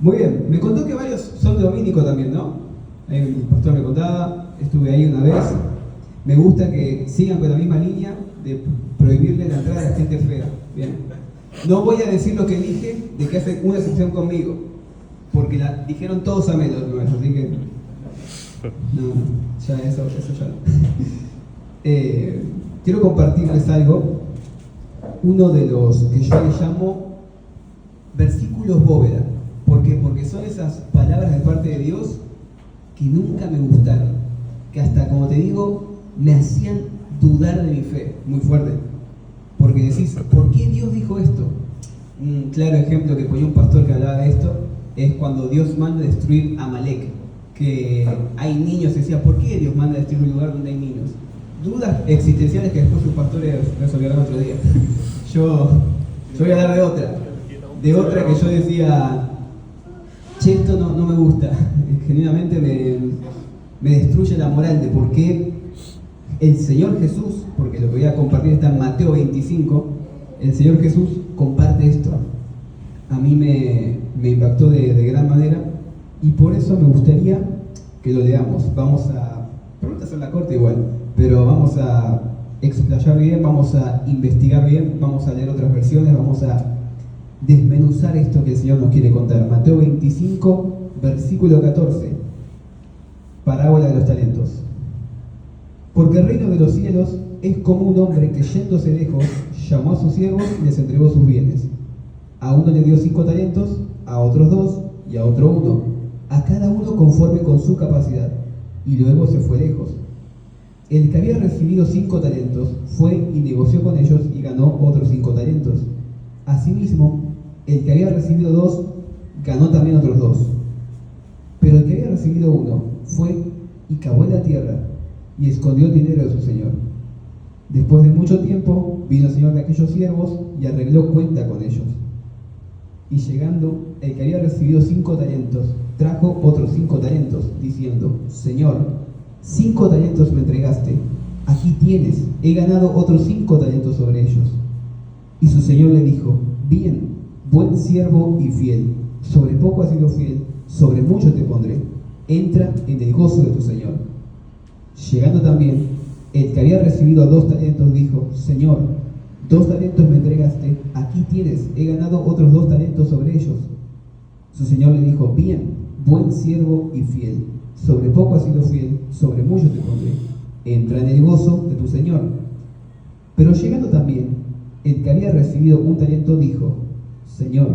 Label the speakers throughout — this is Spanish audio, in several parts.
Speaker 1: Muy bien, me contó que varios son dominicos también, ¿no? El pastor me contaba, estuve ahí una vez. Me gusta que sigan con la misma línea de prohibirle la entrada a la gente fea. Bien. No voy a decir lo que dije de que hacen una excepción conmigo, porque la dijeron todos a menos, ¿no? Así que. No, ya eso ya no. Quiero compartirles algo, uno de los que yo les llamo versículos bóveda. ¿Por qué? Porque son esas palabras de parte de Dios que nunca me gustaron, que hasta, como te digo, me hacían dudar de mi fe, muy fuerte. Porque decís, ¿por qué Dios dijo esto? Un claro ejemplo que ponía un pastor que hablaba de esto es cuando Dios manda a destruir a Amalek, que hay niños, decía, ¿por qué Dios manda a destruir un lugar donde hay niños? Dudas existenciales que después sus pastores resolverán otro día. Yo voy a hablar de otra que yo decía, che, esto no me gusta, genuinamente me destruye la moral de por qué el Señor Jesús, porque lo que voy a compartir está en Mateo 25, el Señor Jesús comparte esto. A mí me impactó de gran manera y por eso me gustaría que lo leamos. Vamos a, preguntas en la corte igual, pero vamos a explayar bien, vamos a investigar bien, vamos a leer otras versiones, vamos a desmenuzar esto que el Señor nos quiere contar. Mateo 25, versículo 14, parábola de los talentos. Porque el reino de los cielos es como un hombre que, yéndose lejos, llamó a sus siervos y les entregó sus bienes. A uno le dio 5 talentos, a otros 2 y a otro 1, a cada uno conforme con su capacidad, y luego se fue lejos. El que había recibido 5 talentos fue y negoció con ellos y ganó otros 5 talentos. Asimismo, el que había recibido 2 ganó también otros 2. Pero el que había recibido 1 fue y cavó en la tierra y escondió el dinero de su señor. Después de mucho tiempo vino el señor de aquellos siervos y arregló cuenta con ellos. Y llegando, el que había recibido 5 talentos trajo otros 5 talentos, diciendo, Señor, 5 talentos me entregaste, aquí tienes, he ganado otros 5 talentos sobre ellos. Y su señor le dijo, bien, buen siervo y fiel, sobre poco has sido fiel, sobre mucho te pondré, entra en el gozo de tu señor. Llegando también, el que había recibido 2 talentos dijo, Señor, 2 talentos me entregaste, aquí tienes, he ganado otros 2 talentos sobre ellos. Su señor le dijo, bien, buen siervo y fiel, sobre poco has sido fiel, sobre mucho te pondré, entra en el gozo de tu señor. Pero llegando también, el que había recibido 1 talento dijo, Señor,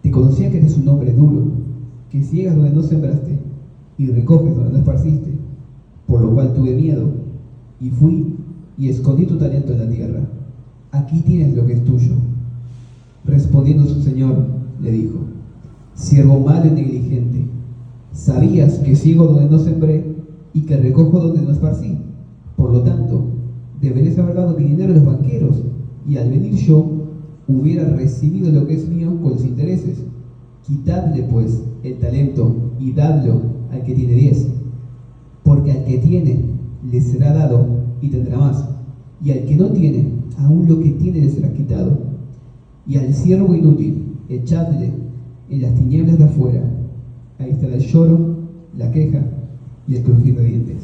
Speaker 1: te conocía que eres un hombre duro, que ciegas donde no sembraste y recoges donde no esparciste, por lo cual tuve miedo y fui y escondí tu talento en la tierra. Aquí tienes lo que es tuyo. Respondiendo su señor, le dijo, siervo malo y negligente, sabías que ciego donde no sembré y que recojo donde no esparcí. Por lo tanto, deberías haber dado mi dinero a los banqueros, y al venir yo hubiera recibido lo que es mío con los intereses. Quitadle pues el talento y dadlo al que tiene 10, porque al que tiene le será dado y tendrá más, y al que no tiene, aún lo que tiene le será quitado. Y al siervo inútil echadle en las tinieblas de afuera, ahí estará el lloro, la queja y el crujir de dientes.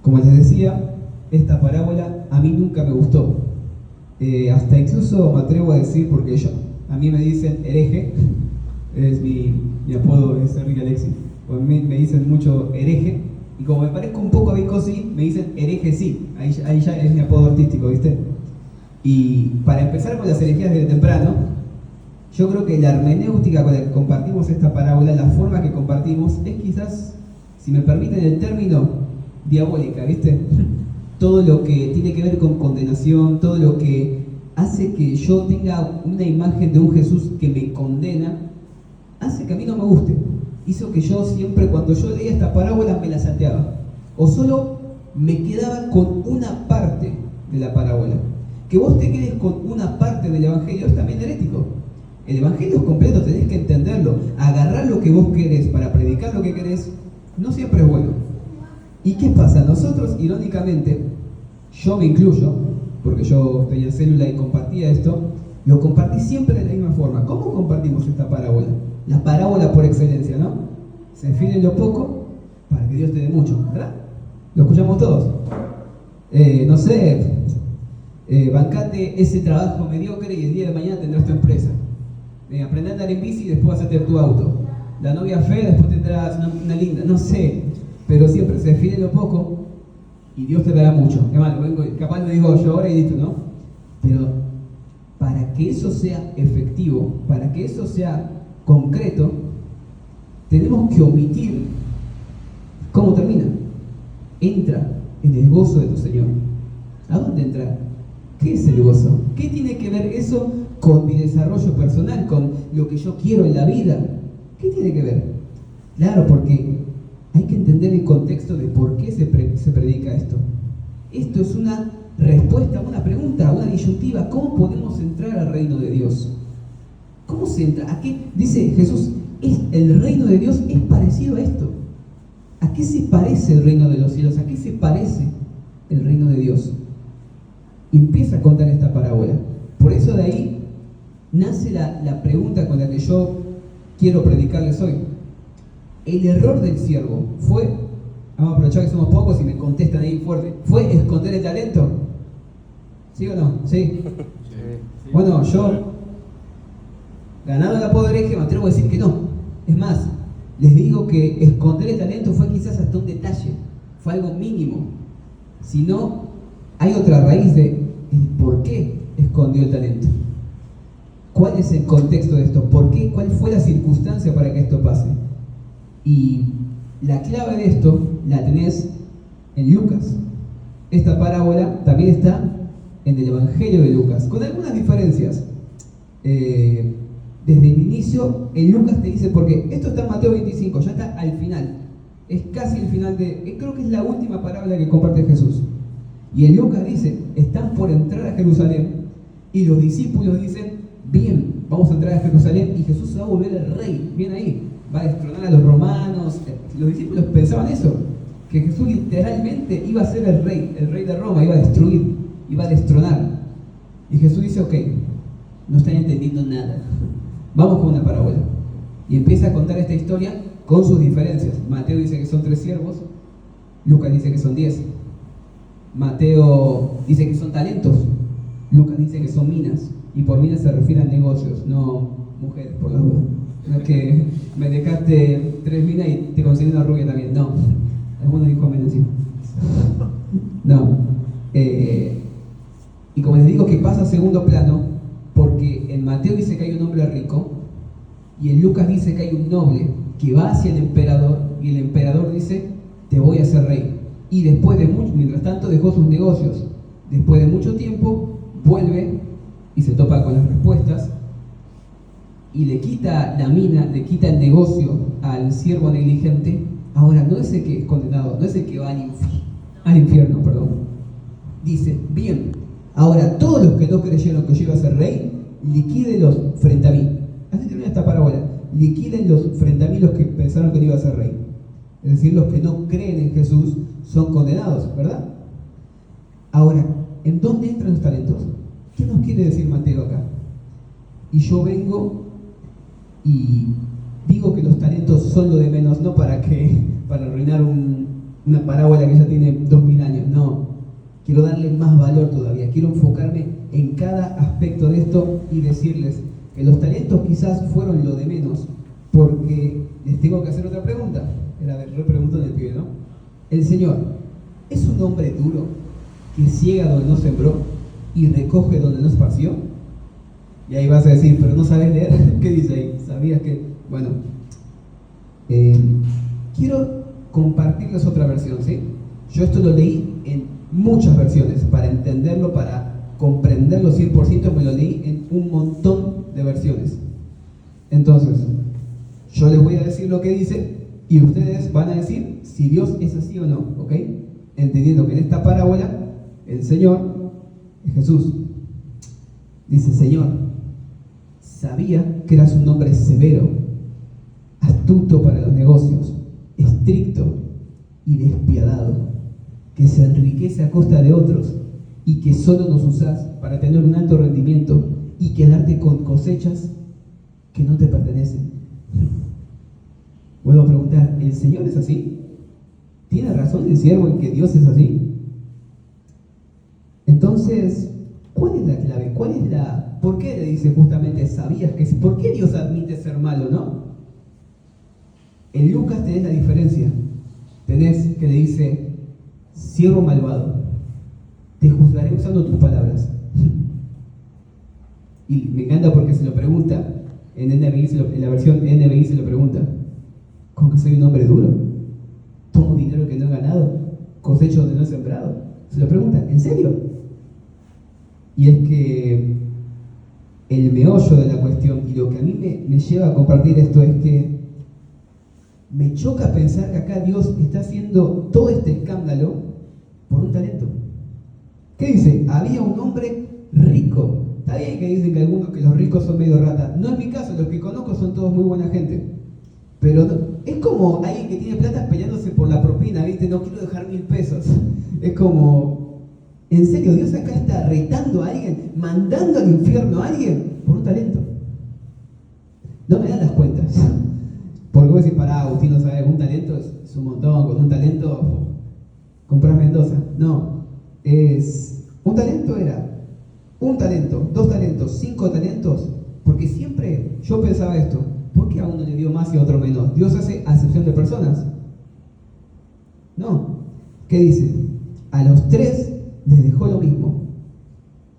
Speaker 1: Como les decía, esta parábola a mí nunca me gustó. Hasta incluso me atrevo a decir, porque a mí me dicen hereje, es mi apodo, es Enrique Alexis, a mí me dicen mucho hereje, y como me parezco un poco a Bicosí, me dicen hereje sí, ahí ya es mi apodo artístico, ¿viste? Y para empezar con las herejías desde temprano, yo creo que la hermenéutica con la que compartimos esta parábola, la forma que compartimos, es quizás, si me permiten el término, diabólica, ¿viste? Todo lo que tiene que ver con condenación, todo lo que hace que yo tenga una imagen de un Jesús que me condena, hace que a mí no me guste. Hizo que yo siempre, cuando yo leía esta parábola, me la salteaba. O solo me quedaba con una parte de la parábola. Que vos te quedes con una parte del Evangelio es también herético. El Evangelio es completo, tenés que entenderlo. Agarrar lo que vos querés para predicar lo que querés, no siempre es bueno. ¿Y qué pasa? Nosotros, irónicamente, yo me incluyo, porque yo estoy en célula y compartía esto, lo compartí siempre de la misma forma. ¿Cómo compartimos esta parábola? La parábola por excelencia, ¿no? Se fíe en lo poco para que Dios te dé mucho, ¿verdad? ¿Lo escuchamos todos? No sé, bancate ese trabajo mediocre y el día de mañana tendrás tu empresa. Aprende a andar en bici y después vas a tener tu auto. La novia fea, después tendrás una linda, no sé, pero siempre se fíe en lo poco y Dios te dará mucho. Además, capaz lo digo yo ahora y listo, ¿no? Pero para que eso sea efectivo, para que eso sea concreto, tenemos que omitir cómo termina. Entra en el gozo de tu Señor. ¿A dónde entrar? ¿Qué es el gozo? ¿Qué tiene que ver eso con mi desarrollo personal, con lo que yo quiero en la vida? ¿Qué tiene que ver? Claro, porque hay que entender el contexto de por qué se predica esto. Esto es una respuesta a una pregunta, a una disyuntiva. ¿Cómo podemos entrar al reino de Dios? ¿Cómo se entra? ¿A qué? Dice Jesús, el reino de Dios es parecido a esto. ¿A qué se parece el reino de los cielos? ¿A qué se parece el reino de Dios? Y empieza a contar esta parábola. Por eso de ahí nace la pregunta con la que yo quiero predicarles hoy. El error del siervo fue, vamos a aprovechar que somos pocos y me contestan ahí fuerte, ¿fue esconder el talento? ¿Sí o no? ¿Sí? Sí. Bueno, yo, ganado la podereje, me atrevo a decir que no. Es más, les digo que esconder el talento fue quizás hasta un detalle, fue algo mínimo. Si no, hay otra raíz de por qué escondió el talento. ¿Cuál es el contexto de esto? ¿Por qué? ¿Cuál fue la circunstancia para que esto pase? Y la clave de esto la tenés en Lucas. Esta parábola también está en el Evangelio de Lucas, con algunas diferencias. Desde el inicio, en Lucas te dice, porque esto está en Mateo 25, ya está al final. Es casi el final creo que es la última parábola que comparte Jesús. Y en Lucas dice, están por entrar a Jerusalén, y los discípulos dicen, bien, vamos a entrar a Jerusalén, y Jesús se va a volver el rey, bien ahí, va a destronar a los romanos. Los discípulos pensaban eso, que Jesús literalmente iba a ser el rey de Roma, iba a destruir, iba a destronar. Y Jesús dice, ok, no están entendiendo nada, vamos con una parábola. Y empieza a contar esta historia con sus diferencias. Mateo dice que son 3 siervos, Lucas dice que son 10. Mateo dice que son talentos, Lucas dice que son minas, y por minas se refiere a negocios, no mujeres, por la duda. No es que me dejaste 3 minas y te conseguí una rubia también, no. Algunos dijo menos encima. No. Y como les digo que pasa a segundo plano, porque en Mateo dice que hay un hombre rico, y en Lucas dice que hay un noble que va hacia el emperador, y el emperador dice, te voy a hacer rey. Y después de mucho, mientras tanto dejó sus negocios. Después de mucho tiempo, vuelve y se topa con las respuestas y le quita la mina, le quita el negocio al siervo negligente. Ahora, no es el que es condenado, no es el que va al infierno, perdón. Dice, bien, ahora todos los que no creyeron que yo iba a ser rey, liquídenlos frente a mí. Así termina esta parábola. Liquídenlos frente a mí los que pensaron que no iba a ser rey. Es decir, los que no creen en Jesús son condenados, ¿verdad? Ahora, ¿en dónde entran los talentos? ¿Qué nos quiere decir Mateo acá? Y yo vengo y digo que los talentos son lo de menos, no para arruinar una parábola que ya tiene 2000 años, no. Quiero darle más valor todavía, quiero enfocarme en cada aspecto de esto y decirles que los talentos quizás fueron lo de menos, porque les tengo que hacer otra pregunta. Era repregunto del pibe, ¿no? El Señor, ¿es un hombre duro que ciega donde no sembró y recoge donde no esparció? Y ahí vas a decir, pero no sabes leer. ¿Qué dice ahí? ¿Sabías que? Bueno, quiero compartirles otra versión, ¿sí? Yo esto lo leí en muchas versiones. Para entenderlo, para comprenderlo 100%, me lo leí en un montón de versiones. Entonces, yo les voy a decir lo que dice y ustedes van a decir si Dios es así o no, ¿ok? Entendiendo que en esta parábola el Señor es Jesús. Dice, Señor, sabía que eras un hombre severo, astuto para los negocios, estricto y despiadado, que se enriquece a costa de otros y que solo nos usás para tener un alto rendimiento y quedarte con cosechas que no te pertenecen. Vuelvo a preguntar, ¿el Señor es así? ¿Tiene razón el siervo en que Dios es así? Entonces, ¿cuál es la clave? ¿Por qué le dice justamente, sabías que sí? ¿Por qué Dios admite ser malo, no? En Lucas tenés la diferencia. Tenés que le dice, siervo malvado, te juzgaré usando tus palabras. Y me encanta porque se lo pregunta, en la versión NBI se lo pregunta, ¿con que soy un hombre duro? ¿Tomo dinero que no he ganado? ¿Cosecho donde no he sembrado? Se lo pregunta, ¿en serio? Y es que el meollo de la cuestión, y lo que a mí me lleva a compartir esto, es que me choca pensar que acá Dios está haciendo todo este escándalo por un talento. ¿Qué dice? Había un hombre rico. Está bien que dicen que algunos que los ricos son medio ratas. No es mi caso, los que conozco son todos muy buena gente. Pero es como alguien que tiene plata peleándose por la propina, ¿viste? No quiero dejar 1.000 pesos. Es como, en serio, Dios acá está retando a alguien, mandando al infierno a alguien por un talento. No me dan las cuentas. Porque vos decís, pará, Agustín, no sabes, un talento es un montón, con un talento comprás Mendoza. No, un talento era un talento, 2 talentos, 5 talentos, porque siempre yo pensaba esto, ¿por qué a uno le dio más y a otro menos? ¿Dios hace acepción de personas? No. ¿Qué dice? A los 3 les dejó lo mismo,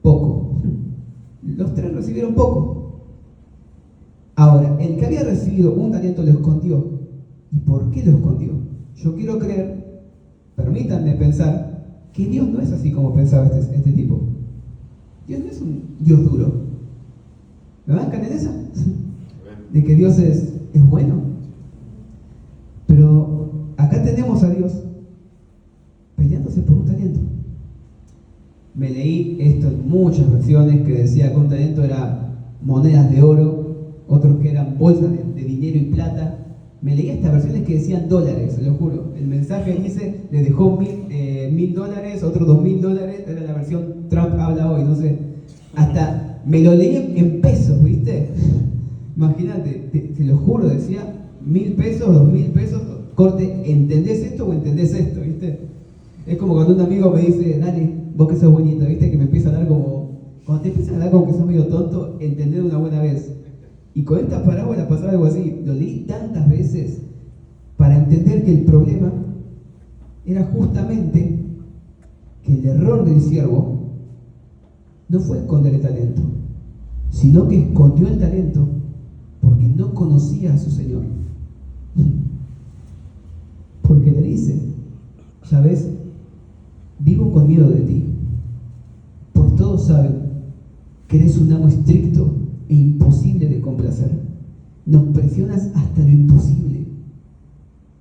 Speaker 1: poco. Los 3 recibieron poco. Ahora, el que había recibido un talento lo escondió. ¿Y por qué lo escondió? Yo quiero creer, permítanme pensar, que Dios no es así como pensaba este tipo. Dios no es un Dios duro. ¿Me bancan en esa? De que Dios es bueno. Pero acá tenemos a Dios peleándose por un talento. Me leí esto en muchas versiones que decía que un talento era monedas de oro, otros que eran bolsas de dinero y plata. Me leí estas versiones que decían dólares, se lo juro. El mensaje dice, le dejó $1.000, otros $2.000, era la versión Trump habla hoy, no sé. Hasta me lo leí en pesos, ¿viste? Imagínate, te lo juro, decía 1.000 pesos, 2.000 pesos, corte, ¿entendés esto o entendés esto, viste? Es como cuando un amigo me dice, dale, vos que sos bonito, viste, que me empieza a hablar como, cuando te empiezan a hablar como que sos medio tonto, entendé una buena vez. Y con esta parábola pasaba algo así, lo leí tantas veces para entender que el problema era justamente que el error del siervo no fue esconder el talento, sino que escondió el talento porque no conocía a su Señor. Porque le dice, ya ves, vivo con miedo de ti, pues todos saben que eres un amo estricto e imposible de complacer. Nos presionas hasta lo imposible.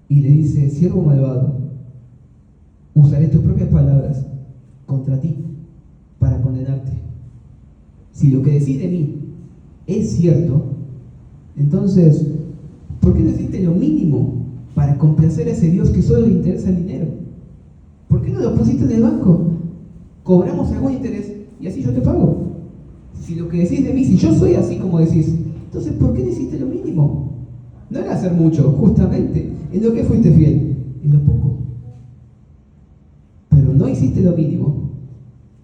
Speaker 1: Y le dice, siervo malvado, usaré tus propias palabras contra ti para condenarte. Si lo que decís de mí es cierto, entonces, ¿por qué no hiciste lo mínimo para complacer a ese Dios que solo le interesa el dinero? ¿Por qué no lo pusiste en el banco? Cobramos algún interés y así yo te pago. Si lo que decís de mí, si yo soy así como decís, entonces ¿por qué no hiciste lo mínimo? No era hacer mucho, justamente, en lo que fuiste fiel, en lo poco. Pero no hiciste lo mínimo.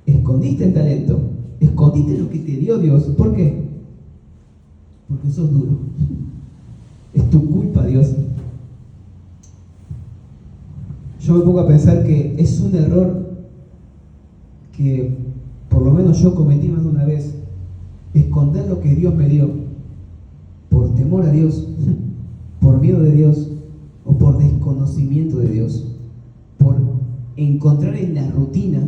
Speaker 1: Escondiste el talento, escondiste lo que te dio Dios. ¿Por qué? Porque sos duro. Es tu culpa, Dios. Yo me pongo a pensar que es un error que por lo menos yo cometí más de una vez. Esconder lo que Dios me dio por temor a Dios, por miedo de Dios o por desconocimiento de Dios, por encontrar en la rutina,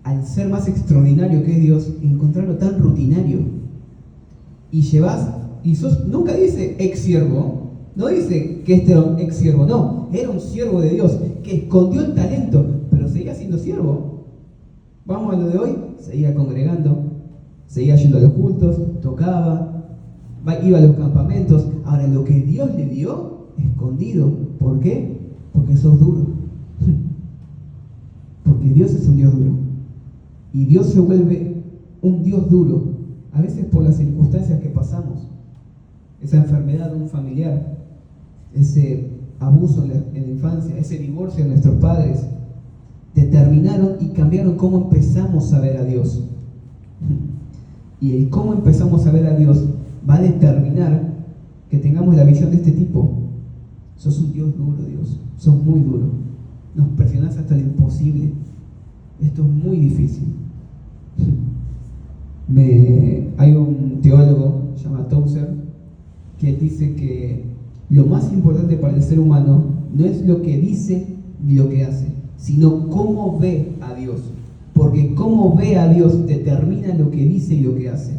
Speaker 1: al ser más extraordinario que es Dios, encontrarlo tan rutinario. Y llevas, y nunca dice ex siervo, no dice que este era un ex siervo, no, era un siervo de Dios que escondió el talento, pero seguía siendo siervo. Vamos a lo de hoy, seguía congregando, seguía yendo a los cultos, tocaba, iba a los campamentos. Ahora, lo que Dios le dio, escondido. ¿Por qué? Porque sos duro. Porque Dios es un Dios duro. Y Dios se vuelve un Dios duro, a veces por las circunstancias que pasamos, esa enfermedad de un familiar, ese abuso en la infancia, ese divorcio de nuestros padres, determinaron y cambiaron cómo empezamos a ver a Dios. Y el cómo empezamos a ver a Dios va a determinar que tengamos la visión de este tipo. Sos un Dios duro, Dios, sos muy duro, nos presionás hasta lo imposible, esto es muy difícil. Hay un teólogo, se llama Tozer, que dice que lo más importante para el ser humano no es lo que dice ni lo que hace, sino cómo ve a Dios, porque cómo ve a Dios determina lo que dice y lo que hace.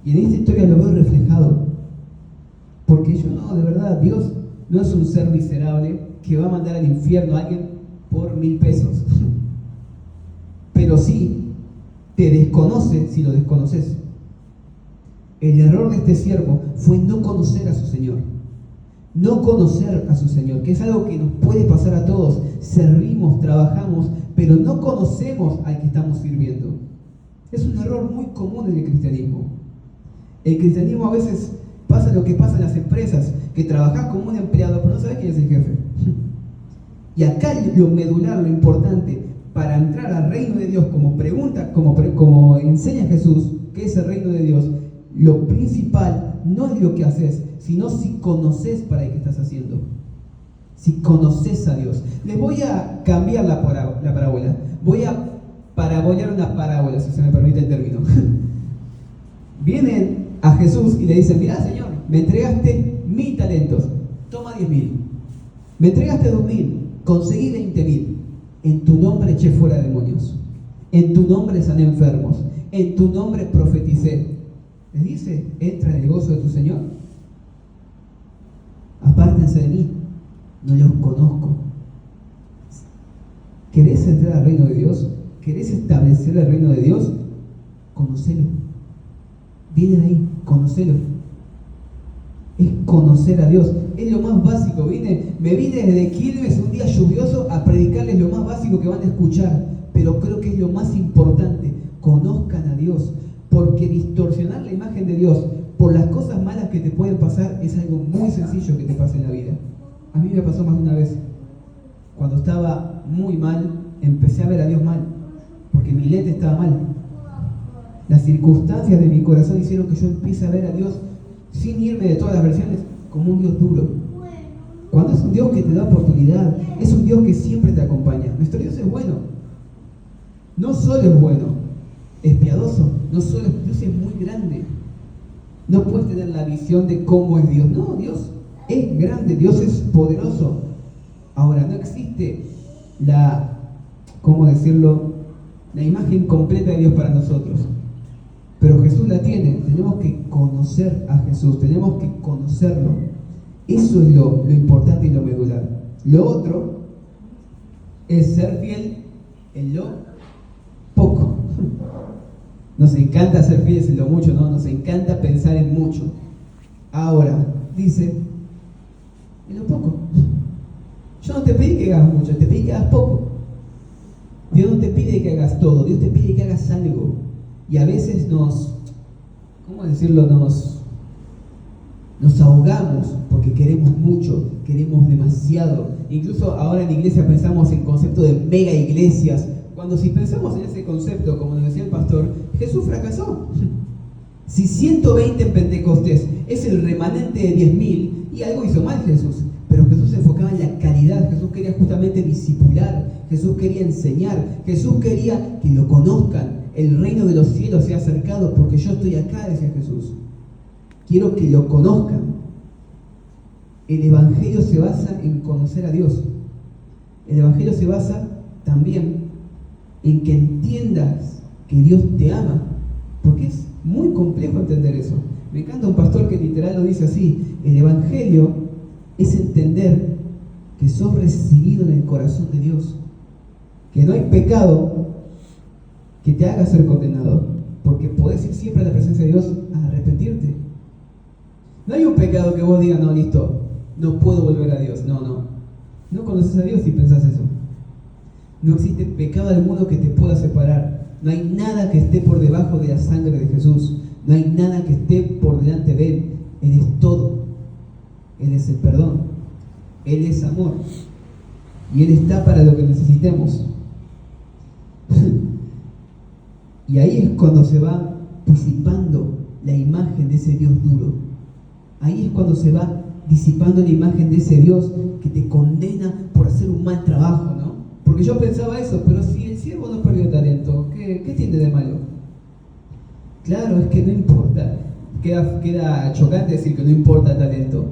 Speaker 1: Y en esta historia lo veo reflejado, porque yo no, de verdad, Dios no es un ser miserable que va a mandar al infierno a alguien por 1.000 pesos, pero sí te desconoce si lo desconoces. El error de este siervo fue no conocer a su Señor. No conocer a su Señor, que es algo que nos puede pasar a todos. Servimos, trabajamos, pero no conocemos al que estamos sirviendo. Es un error muy común en el cristianismo. El cristianismo a veces pasa lo que pasa en las empresas, que trabajás como un empleado, pero no sabes quién es el jefe. Y acá lo medular, lo importante, para entrar al reino de Dios, como enseña Jesús, que es el reino de Dios, lo principal no es lo que haces, sino si conoces para el que estás haciendo. Si conoces a Dios. Les voy a cambiar la parábola. Voy a parabolear una parábola, si se me permite el término. Vienen a Jesús y le dicen: mirá, Señor, me entregaste 1.000 talentos, toma 10.000. Me entregaste 2.000, conseguí 20.000. En tu nombre eché fuera demonios. En tu nombre sané enfermos. En tu nombre profeticé. Les dice: entra en el gozo de tu Señor. Apártense de mí, no los conozco. ¿Querés entrar al reino de Dios? ¿Querés establecer el reino de Dios? Conocelo. Viene de ahí, conocelo. Es conocer a Dios. Es lo más básico. Me vine desde Quilmes un día lluvioso a predicarles lo más básico que van a escuchar. Pero creo que es lo más importante. Conozcan a Dios. Porque distorsionar la imagen de Dios por las cosas malas que te pueden pasar es algo muy sencillo que te pasa en la vida. A mí me pasó más de una vez. Cuando estaba muy mal, empecé a ver a Dios mal. Porque mi lente estaba mal. Las circunstancias de mi corazón hicieron que yo empiece a ver a Dios, sin irme de todas las versiones, como un Dios duro. Cuando es un Dios que te da oportunidad, es un Dios que siempre te acompaña. Nuestro Dios es bueno. No solo es bueno, es piadoso. No solo Dios es muy grande. No puedes tener la visión de cómo es Dios. No, Dios es grande, Dios es poderoso. Ahora, no existe ¿cómo decirlo? La imagen completa de Dios para nosotros. Pero Jesús la tiene. Tenemos que conocer a Jesús, tenemos que conocerlo. Eso es lo importante y lo medular. Lo otro es ser fiel en lo poco. Nos encanta ser fieles en lo mucho, ¿no? Nos encanta pensar en mucho. Ahora, dice, en lo poco. Yo no te pedí que hagas mucho, te pedí que hagas poco. Dios no te pide que hagas todo, Dios te pide que hagas algo. Y a veces nos ahogamos porque queremos mucho, queremos demasiado. Incluso ahora en la iglesia pensamos en concepto de mega iglesias, cuando si pensamos en ese concepto, como nos decía el pastor, Jesús fracasó. Si 120 en Pentecostés es el remanente de 10.000, y algo hizo mal Jesús, pero Jesús se enfocaba en la caridad. Jesús quería justamente discipular, Jesús quería enseñar, Jesús quería que lo conozcan. El reino de los cielos se ha acercado porque yo estoy acá, decía Jesús. Quiero que lo conozcan. El Evangelio se basa en conocer a Dios. El Evangelio se basa también en que entiendas que Dios te ama, porque es muy complejo entender eso. Me encanta un pastor que literal lo dice así: el Evangelio es entender que sos recibido en el corazón de Dios, que no hay pecado que te haga ser condenado, porque podés ir siempre a la presencia de Dios a arrepentirte. No hay un pecado que vos digas: no, listo, no puedo volver a Dios. No conoces a Dios si pensás eso. No existe pecado alguno que te pueda separar. No hay nada que esté por debajo de la sangre de Jesús. No hay nada que esté por delante de Él. Él es todo. Él es el perdón. Él es amor. Y Él está para lo que necesitemos. Y ahí es cuando se va disipando la imagen de ese Dios duro. Ahí es cuando se va disipando la imagen de ese Dios que te condena por hacer un mal trabajo, ¿no? Porque yo pensaba eso, pero si el siervo no perdió talento, ¿qué tiene de malo? Claro, es que no importa. Queda chocante decir que no importa el talento.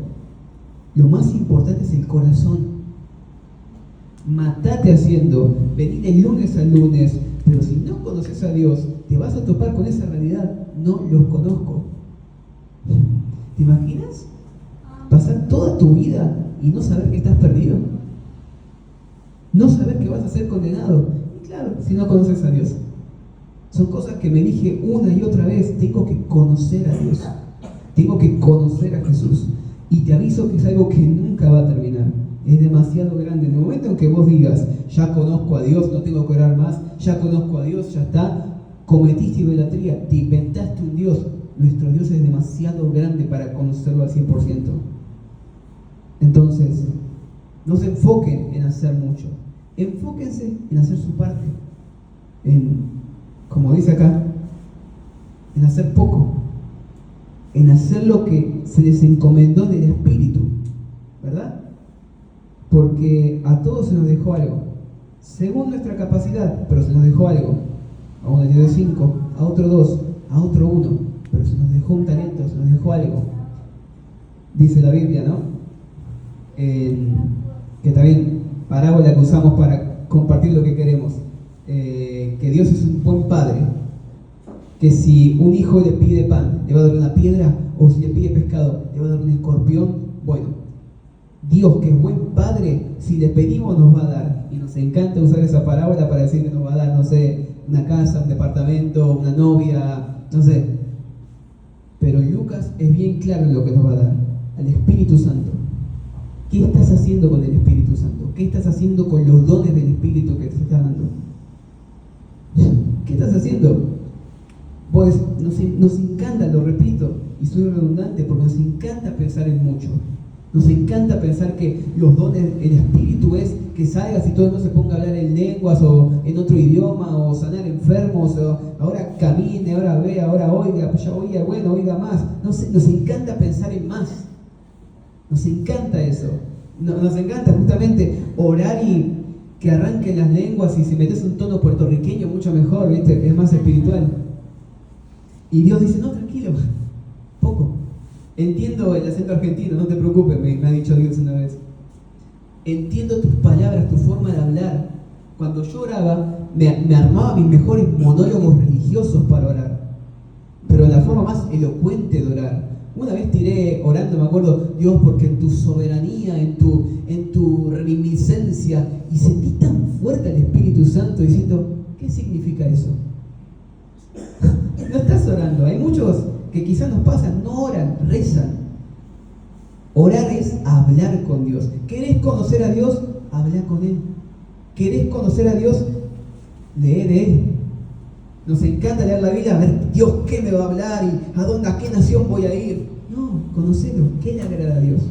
Speaker 1: Lo más importante es el corazón. Matate haciendo, venir el lunes al lunes, pero si no conoces a Dios, te vas a topar con esa realidad. No los conozco. ¿Te imaginas? Pasar toda tu vida y no saber que estás perdido. No saber que vas a ser condenado. Y claro, si no conoces a Dios. Son cosas que me dije una y otra vez. Tengo que conocer a Dios. Tengo que conocer a Jesús. Y te aviso que es algo que nunca va a terminar. Es demasiado grande. En el momento en que vos digas, ya conozco a Dios, no tengo que orar más, ya conozco a Dios, ya está, cometiste idolatría, te inventaste un Dios. Nuestro Dios es demasiado grande para conocerlo al 100%. Entonces, no se enfoquen en hacer mucho. Enfóquense en hacer su parte. Como dice acá, en hacer poco. En hacer lo que se les encomendó del Espíritu. ¿Verdad? Porque a todos se nos dejó algo. Según nuestra capacidad, pero se nos dejó algo. A uno le dio 5, a otro 2, a otro 1. Pero se nos dejó un talento, se nos dejó algo. Dice la Biblia, ¿no? Que también parábola que usamos para compartir lo que queremos. Que Dios es un buen padre. Que si un hijo le pide pan, le va a dar una piedra, o si le pide pescado, le va a dar un escorpión. Bueno, Dios, que es buen padre, si le pedimos nos va a dar. Y nos encanta usar esa parábola para decir que nos va a dar, no sé, una casa, un departamento, una novia, no sé. Pero Lucas es bien claro en lo que nos va a dar, al Espíritu Santo. ¿Qué estás haciendo con el Espíritu Santo? ¿Qué estás haciendo con los dones del Espíritu que te está dando? ¿Qué estás haciendo? Pues nos encanta, lo repito, y soy redundante, porque nos encanta pensar en mucho. Nos encanta pensar que los dones, el Espíritu es que salgas y todo el mundo se ponga a hablar en lenguas o en otro idioma o sanar enfermos, o ahora camine, ahora vea, ahora oiga, pues ya oiga, bueno, oiga más. Nos encanta pensar en más. Nos encanta eso. Nos encanta justamente orar y que arranquen las lenguas, y si metes un tono puertorriqueño mucho mejor, ¿viste? Es más espiritual. Y Dios dice, no, tranquilo, poco. Entiendo el acento argentino, no te preocupes, me ha dicho Dios una vez. Entiendo tus palabras, tu forma de hablar. Cuando yo oraba, me armaba mis mejores monólogos religiosos para orar. Pero la forma más elocuente de orar. Una vez tiré orando, me acuerdo, Dios, porque en tu soberanía, en tu reminiscencia, y sentí tan fuerte al Espíritu Santo diciendo, ¿qué significa eso? No estás orando. Hay muchos que quizás nos pasan, no oran, rezan. Orar es hablar con Dios. ¿Querés conocer a Dios? Habla con Él. ¿Querés conocer a Dios? Lee de Él. Nos encanta leer la Biblia, a ver Dios qué me va a hablar y a qué nación voy a ir. No, conocelo, ¿qué le agrada a Dios?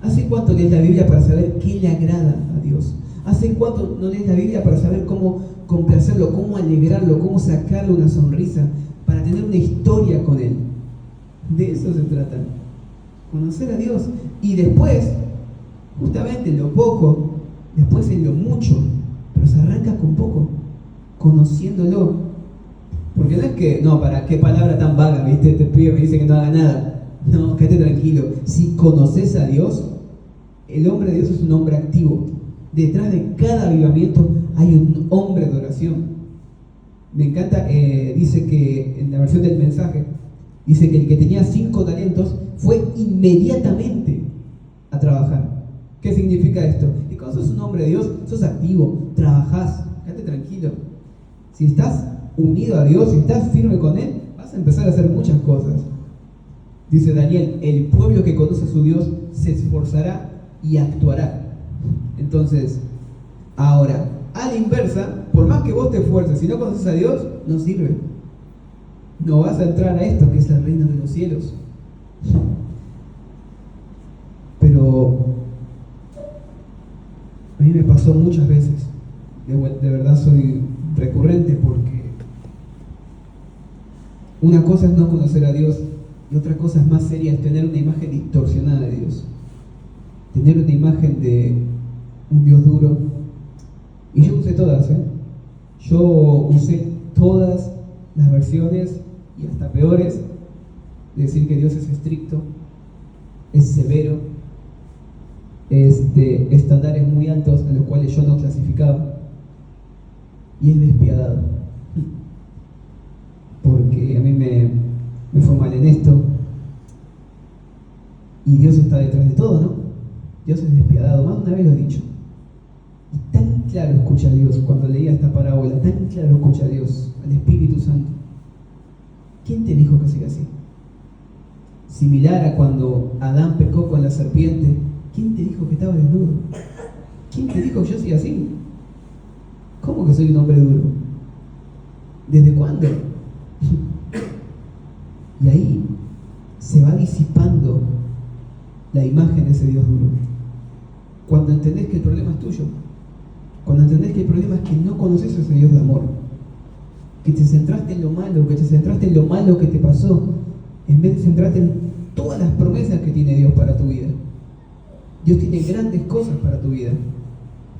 Speaker 1: ¿Hace cuánto lees la Biblia para saber qué le agrada a Dios? ¿Hace cuánto no lees la Biblia para saber cómo complacerlo, cómo alegrarlo, cómo sacarle una sonrisa, para tener una historia con Él? De eso se trata. Conocer a Dios. Y después, justamente en lo poco, después en lo mucho, pero se arranca con poco, conociéndolo. Porque no es que, no, para qué palabra tan vaga, ¿viste? Te pide, me dice que no haga nada. No, quédate tranquilo. Si conoces a Dios, el hombre de Dios es un hombre activo. Detrás de cada avivamiento hay un hombre de oración. Me encanta, dice que en la versión del mensaje, dice que el que tenía 5 talentos fue inmediatamente a trabajar. ¿Qué significa esto? Que cuando sos un hombre de Dios, sos activo, trabajás, quédate tranquilo. Si estás unido a Dios, si estás firme con Él, vas a empezar a hacer muchas cosas. Dice Daniel, el pueblo que conoce a su Dios se esforzará y actuará. Entonces, ahora, a la inversa, Por más que vos te esfuerces, si no conoces a Dios, no sirve. No vas a entrar a esto que es el reino de los cielos. Pero a mí me pasó muchas veces, de verdad soy recurrente, porque una cosa es no conocer a Dios y otra cosa es más seria, es tener una imagen distorsionada de Dios, tener una imagen de un Dios duro. Y yo usé todas, yo usé todas las versiones y hasta peores de decir que Dios es estricto, es severo, es de estándares muy altos a los cuales yo no clasificaba, y es despiadado, porque a mí me fue mal en esto, y Dios está detrás de todo, ¿no? Dios es despiadado, más una vez lo he dicho. Y tan claro escucha a Dios cuando leía esta parábola, tan claro escucha a Dios, al Espíritu Santo. ¿Quién te dijo que siga así? Similar a cuando Adán pecó con la serpiente, ¿quién te dijo que estaba desnudo? ¿Quién te dijo que yo soy así? ¿Cómo que soy un hombre duro? ¿Desde cuándo? Y ahí se va disipando la imagen de ese Dios duro. Cuando entendés que el problema es tuyo, cuando entendés que el problema es que no conoces a ese Dios de amor, que te centraste en lo malo, que te centraste en lo malo que te pasó, en vez de centrarte en todas las promesas que tiene Dios para tu vida. Dios tiene grandes cosas para tu vida,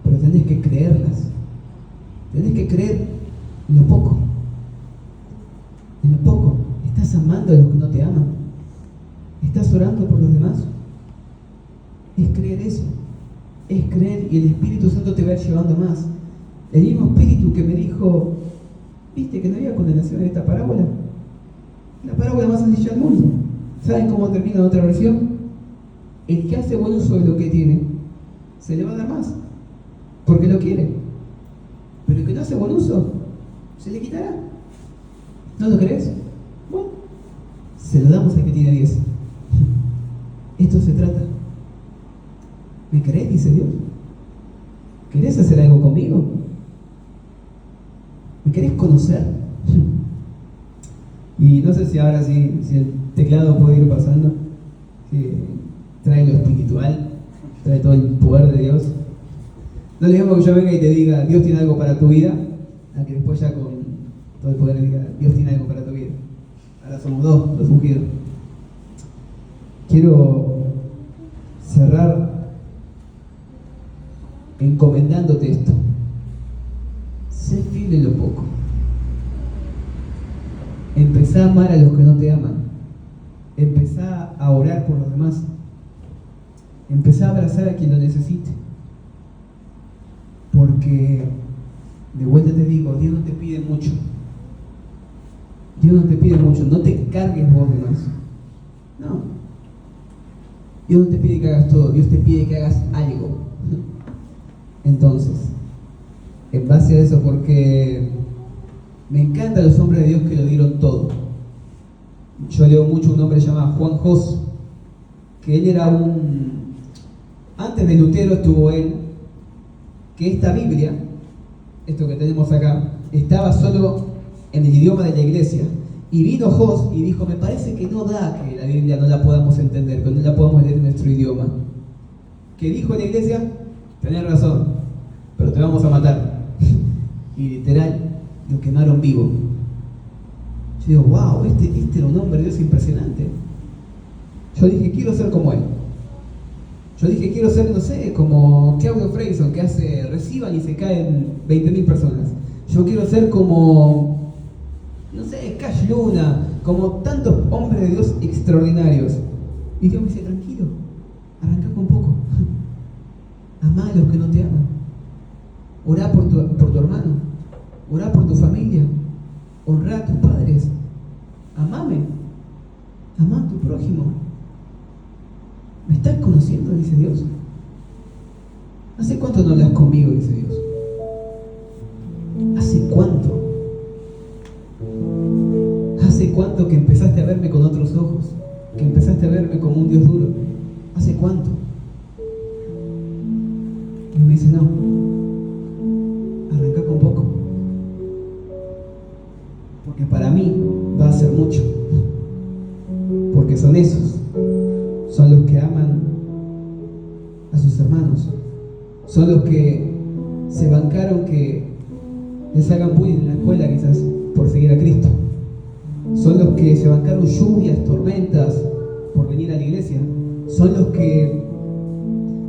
Speaker 1: pero tenés que creerlas. Tenés que creer en lo poco. En lo poco. ¿Estás amando a los que no te aman? ¿Estás orando por los demás? Es creer eso. Es creer, y el Espíritu Santo te va a ir llevando más. El mismo Espíritu que me dijo, ¿viste que no había condenación en esta parábola? La parábola más sencilla del mundo. ¿Saben cómo termina en otra versión? El que hace buen uso de lo que tiene, se le va a dar más, porque lo quiere. Pero el que no hace buen uso, se le quitará. ¿No lo crees? Bueno, se lo damos al que tiene 10. Esto se trata. ¿Me crees? Dice Dios. ¿Querés hacer algo conmigo? ¿Me querés conocer? Y no sé si ahora si el teclado puede ir pasando, que trae lo espiritual, trae todo el poder de Dios. No le digamos que yo venga y te diga Dios tiene algo para tu vida, a que después ya con todo el poder diga Dios tiene algo para tu vida. Ahora somos dos, los ungidos. Quiero cerrar encomendándote esto. Sé fiel en lo poco. Empezá a amar a los que no te aman. Empezá a orar por los demás. Empezá a abrazar a quien lo necesite. Porque, de vuelta te digo, Dios no te pide mucho. Dios no te pide mucho. No te cargues vos de más. No. Dios no te pide que hagas todo. Dios te pide que hagas algo. Entonces, en base a eso, porque me encantan los hombres de Dios que lo dieron todo. Yo leo mucho un hombre llamado Juan Jos, que él era antes de Lutero estuvo él, que esta Biblia, esto que tenemos acá, estaba solo en el idioma de la iglesia. Y vino Jos y dijo, me parece que no da que la Biblia no la podamos entender, que no la podamos leer en nuestro idioma. ¿Qué dijo la iglesia? Tenés razón, pero te vamos a matar. Y literal, lo quemaron vivo. Yo digo, wow, este era un hombre de Dios impresionante. Yo dije, quiero ser como él. Yo dije, quiero ser, no sé, como Claudio Freyson, que reciban y se caen 20.000 personas. Yo quiero ser como, no sé, Cash Luna, como tantos hombres de Dios extraordinarios. Y Dios me dice, tranquilo, arranca con poco. Amá a los que no te aman. Orá por tu hermano. Orá por tu familia. Honrá a tus padres. Amame. Amá a tu prójimo. ¿Me estás conociendo? Dice Dios. ¿Hace cuánto no hablas conmigo? Dice Dios. ¿Hace cuánto? ¿Hace cuánto que empezaste a verme con otros ojos? Que empezaste a verme como un Dios duro. ¿Hace cuánto? Y me dice, no. Arranca con poco. porque son esos. Son los que aman a sus hermanos. Son los que se bancaron que les hagan bullying en la escuela quizás por seguir a Cristo. Son los que se bancaron lluvias, tormentas por venir a la iglesia. Son los que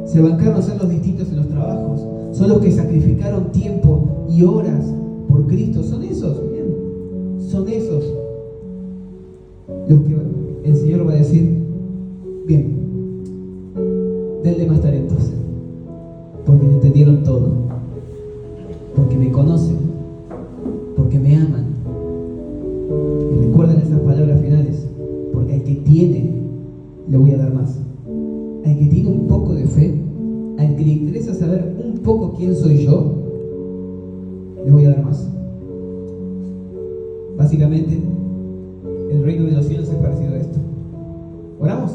Speaker 1: se bancaron a ser los distintos en los trabajos. Son los que sacrificaron tiempo y horas por Cristo. Son esos, bien. Son esos los que el Señor va a decir, bien, denle más talentos, porque me entendieron todo, porque me conocen, porque me aman. Y recuerden esas palabras finales, porque al que tiene, le voy a dar más. Al que tiene un poco de fe, al que le interesa saber un poco quién soy yo, le voy a dar más. Básicamente, el reino de los cielos es parecido a esto. ¿Oramos?